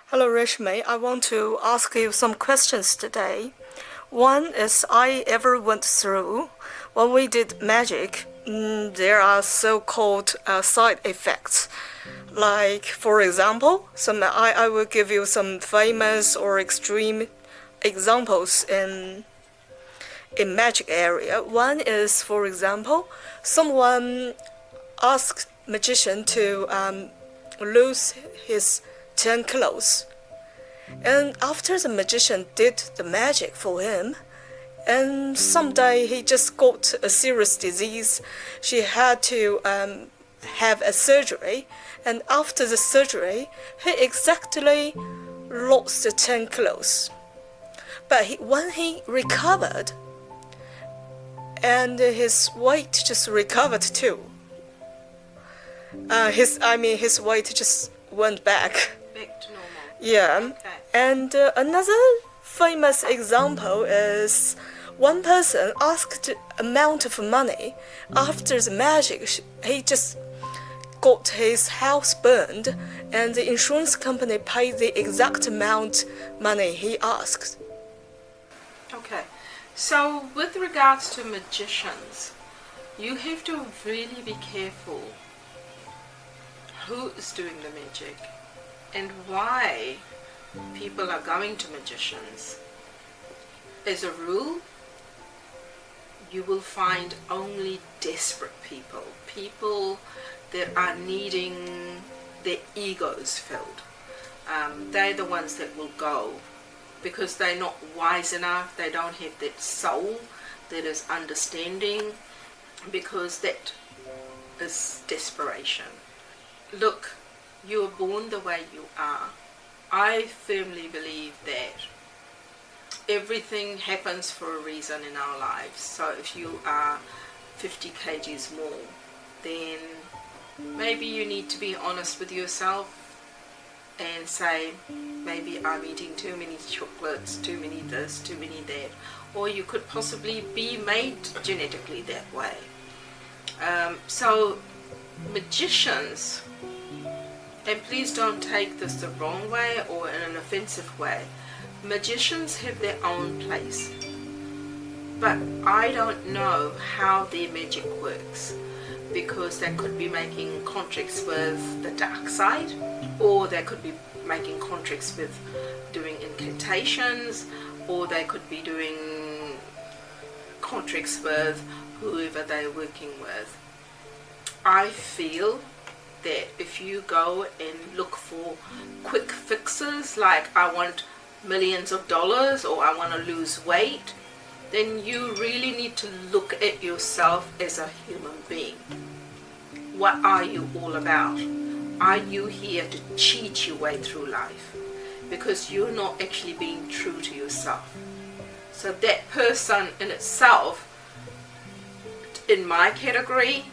Hello Reshmi, I want to ask you some questions today. One is I ever went through when we did magic, there are so-called side effects. Like for example, I will give you some famous or extreme examples in magic area. One is, for example, someone asked magician to lose his 10 clothes. And after the magician did the magic for him, and someday he just got a serious disease. She had to have a surgery, and after the surgery, he exactly lost the 10 clothes. But when he recovered, and his weight just recovered too. His weight just went back. Back to normal. Yeah. Okay. And another famous example is one person asked amount of money. After the magic, he just got his house burned, and the insurance company paid the exact amount money he asked. Okay. So with regards to magicians, you have to really be careful who is doing the magic and why people are going to magicians. As a rule, you will find only desperate people that are needing their egos filled. They're the ones that will go because they're not wise enough, they don't have that soul that is understanding, because that is desperation. Look, you are born the way you are. I firmly believe that everything happens for a reason in our lives. So if you are 50 kgs more, then maybe you need to be honest with yourself and say, maybe I'm eating too many chocolates, too many this, too many that. Or you could possibly be made genetically that way. So magicians, and please don't take this the wrong way or in an offensive way, magicians have their own place, but I don't know how their magic works, because they could be making contracts with the dark side, or they could be making contracts with doing incantations, or they could be doing contracts with whoever they're working with. I feel that if you go and look for quick fixes, like I want millions of dollars or I want to lose weight, then you really need to look at yourself as a human being. What are you all about? Are you here to cheat your way through life? Because you're not actually being true to yourself. So that person in itself, in my category,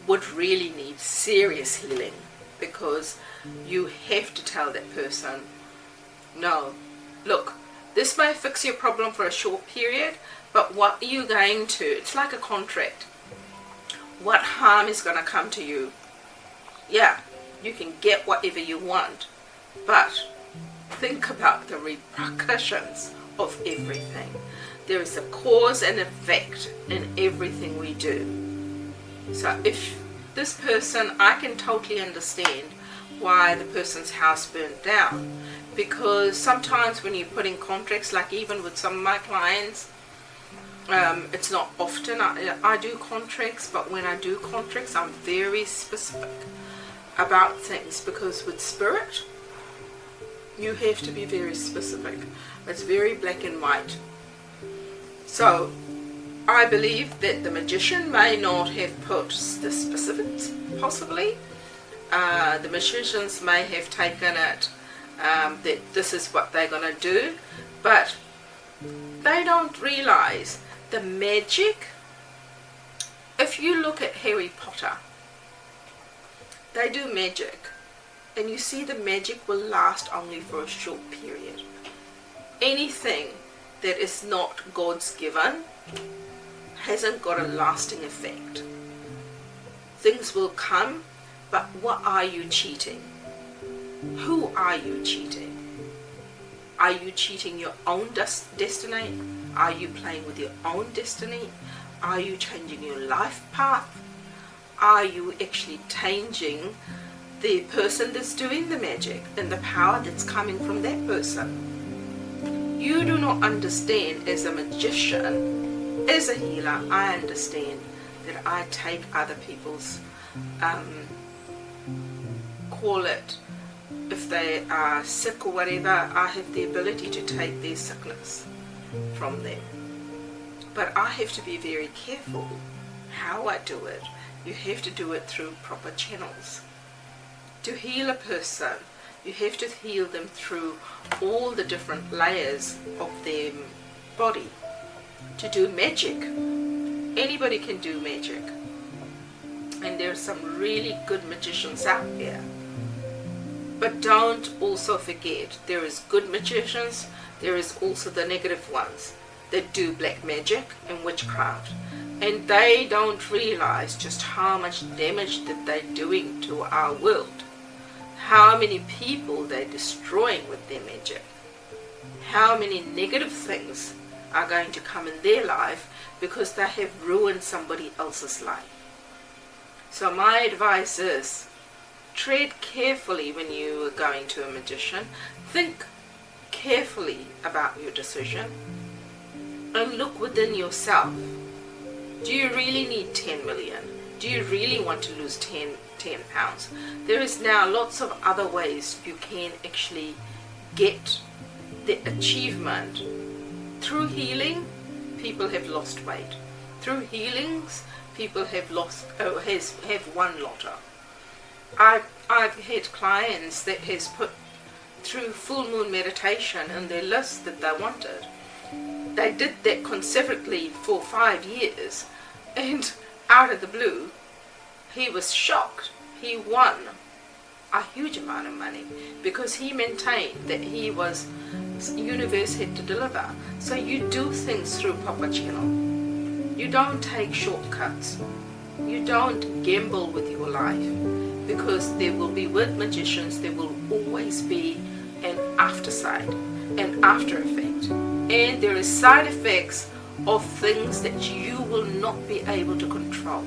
would really need serious healing, because you have to tell that person, no, look, this may fix your problem for a short period, but what are you going to, it's like a contract, what harm is going to come to you? Yeah, you can get whatever you want, but think about the repercussions of everything. There is a cause and effect in everything we do. So if this person, I can totally understand why the person's house burnt down, because sometimes when you put in contracts, like even with some of my clients, it's not often I do contracts, but when I do contracts, I'm very specific about things, because with spirit, you have to be very specific. It's very black and white. So I believe that the magician may not have put the specifics, possibly. The magicians may have taken it that this is what they're going to do, but they don't realize the magic. If you look at Harry Potter, they do magic, and you see the magic will last only for a short period. Anything that is not God's given hasn't got a lasting effect. Things will come, but what are you cheating? Who are you cheating? Are you cheating your own destiny? Are you playing with your own destiny? Are you changing your life path? Are you actually changing the person that's doing the magic and the power that's coming from that person? You do not understand. As a magician, as a healer, I understand that I take other people's, call it, if they are sick or whatever, I have the ability to take their sickness from them. But I have to be very careful how I do it. You have to do it through proper channels. To heal a person, you have to heal them through all the different layers of their body. To do magic, anybody can do magic. And there are some really good magicians out there. But don't also forget, there is good magicians, there is also the negative ones that do black magic and witchcraft. And they don't realize just how much damage that they're doing to our world. How many people they're destroying with their magic. How many negative things are going to come in their life because they have ruined somebody else's life. So my advice is, tread carefully when you are going to a magician. Think carefully about your decision and look within yourself. Do you really need 10 million? Do you really want to lose 10 pounds? There is now lots of other ways you can actually get the achievement. Through healing, people have lost weight. Through healings, people have won lotto. I've had clients that has put through full moon meditation in their list that they wanted. They did that consecutively for 5 years, and out of the blue, he was shocked. He won a huge amount of money because he maintained that he was, the universe had to deliver. So you do things through proper channel. You don't take shortcuts. You don't gamble with your life. Because there will be, with magicians, there will always be an afterside, an after effect. And there is side effects of things that you will not be able to control.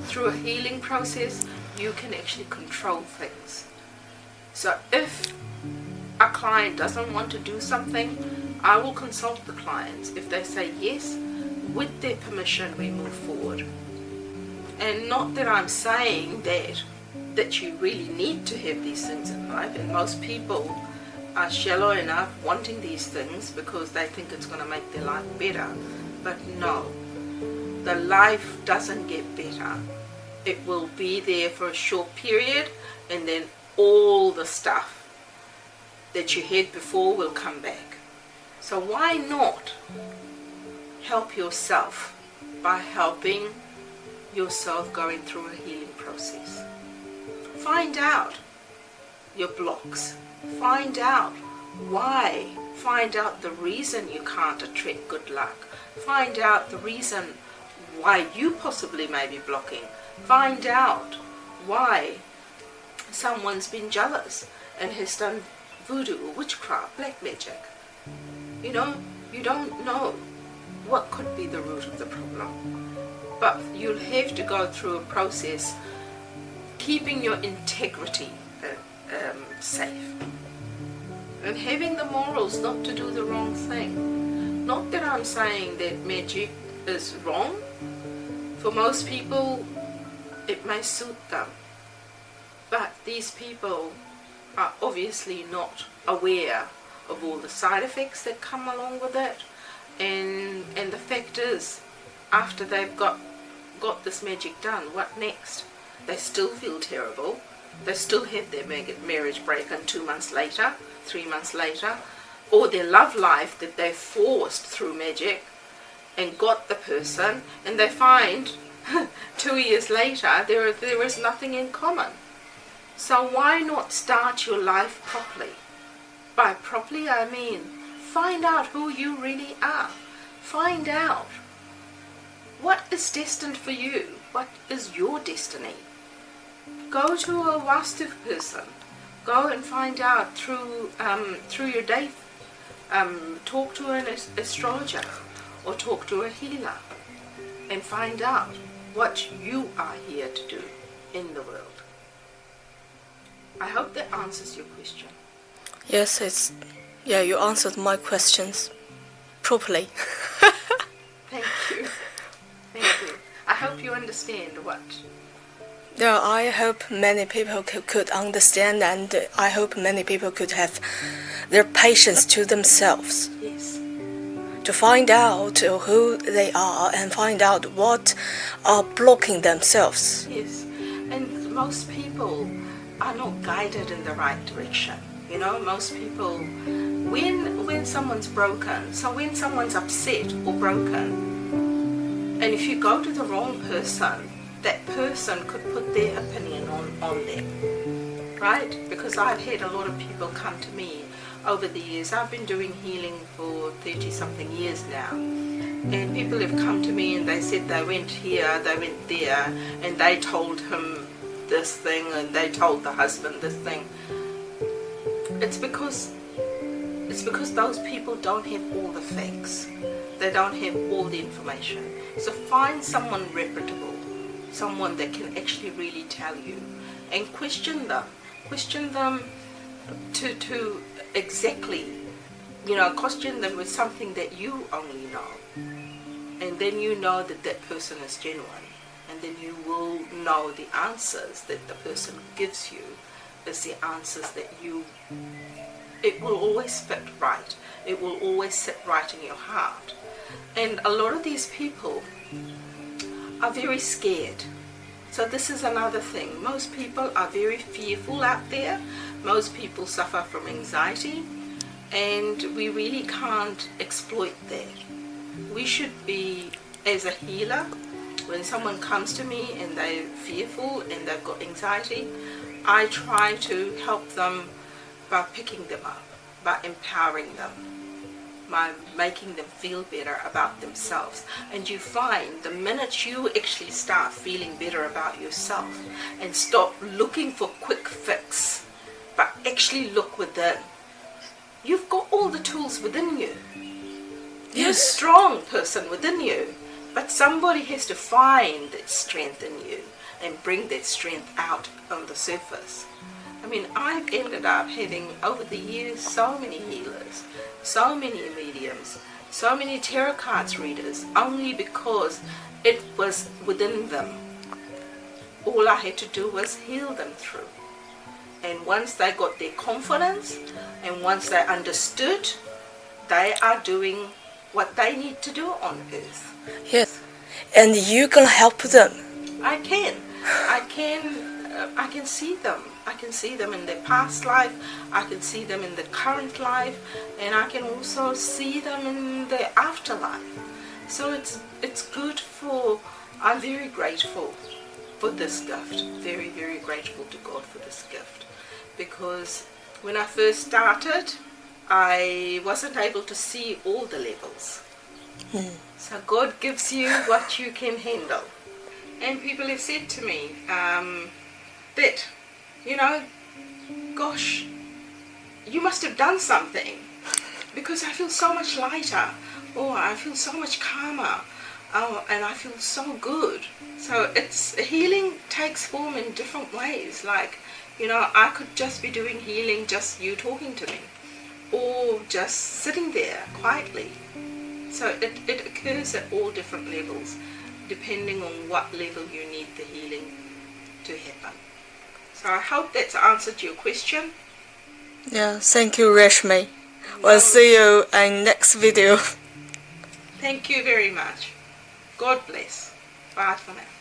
Through a healing process, you can actually control things. So if a client doesn't want to do something, I will consult the clients. If they say yes, with their permission, we move forward. And not that I'm saying that you really need to have these things in life, and most people are shallow enough wanting these things because they think it's going to make their life better. But no, the life doesn't get better. It will be there for a short period, and then all the stuff that you had before will come back. So why not help yourself by helping yourself going through a healing process? Find out your blocks. Find out why. Find out the reason you can't attract good luck. Find out the reason why you possibly may be blocking. Find out why someone's been jealous and has done voodoo or witchcraft, black magic. You don't know what could be the root of the problem. But you'll have to go through a process keeping your integrity safe, and having the morals not to do the wrong thing. Not that I'm saying that magic is wrong. For most people, it may suit them, but these people are obviously not aware of all the side effects that come along with it. And the fact is, after they've got this magic done, what next? They still feel terrible. They still have their marriage break, and 2 months later, 3 months later, or their love life that they forced through magic and got the person, and they find 2 years later there is nothing in common. So why not start your life properly? By properly, I mean find out who you really are. Find out what is destined for you. What is your destiny? Go to a Vastu person. Go and find out through your day. Talk to an astrologer or talk to a healer and find out what you are here to do in the world. I hope that answers your question. Yes, you answered my questions properly. Thank you. Thank you. I hope you understand what. Yeah, I hope many people could understand, and I hope many people could have their patience to themselves. Yes. To find out who they are and find out what are blocking themselves. Yes. And most people are not guided in the right direction. You know, most people, when someone's broken, so when someone's upset or broken, and if you go to the wrong person, that person could put their opinion on them, right? Because I've had a lot of people come to me over the years. I've been doing healing for 30-something years now. And people have come to me and they said they went here, they went there, and they told him this thing and they told the husband this thing. It's because those people don't have all the facts. They don't have all the information. So find someone reputable, someone that can actually really tell you, and question them. Question them to exactly, question them with something that you only know. And then you know that that person is genuine. And then you will know the answers that the person gives you is the answers that it will always fit right. It will always sit right in your heart. And a lot of these people are very scared. So this is another thing. Most people are very fearful out there. Most people suffer from anxiety. And we really can't exploit that. We should be, as a healer, when someone comes to me and they're fearful and they've got anxiety, I try to help them by picking them up, by empowering them, by making them feel better about themselves. And you find the minute you actually start feeling better about yourself and stop looking for quick fix, but actually look within, you've got all the tools within you. You're a strong person within you, but somebody has to find that strength in you and bring that strength out on the surface. I mean, I've ended up having, over the years, so many healers, so many mediums, so many tarot cards readers, only because it was within them. All I had to do was heal them through. And once they got their confidence, and once they understood, they are doing what they need to do on earth. Yes, and you can help them. I can see them. I can see them in their past life. I can see them in the current life, and I can also see them in the afterlife. So it's good for. I'm very grateful for this gift. Very, very grateful to God for this gift, because when I first started, I wasn't able to see all the levels. So God gives you what you can handle. And people have said to me that, gosh, you must have done something, because I feel so much lighter, or I feel so much calmer, and I feel so good. So healing takes form in different ways. Like, I could just be doing healing, just you talking to me, or just sitting there quietly. So it occurs at all different levels, depending on what level you need the healing to happen. So I hope that's answered your question. Yeah, thank you, Reshmi. We'll see you in next video. Thank you very much. God bless. Bye for now.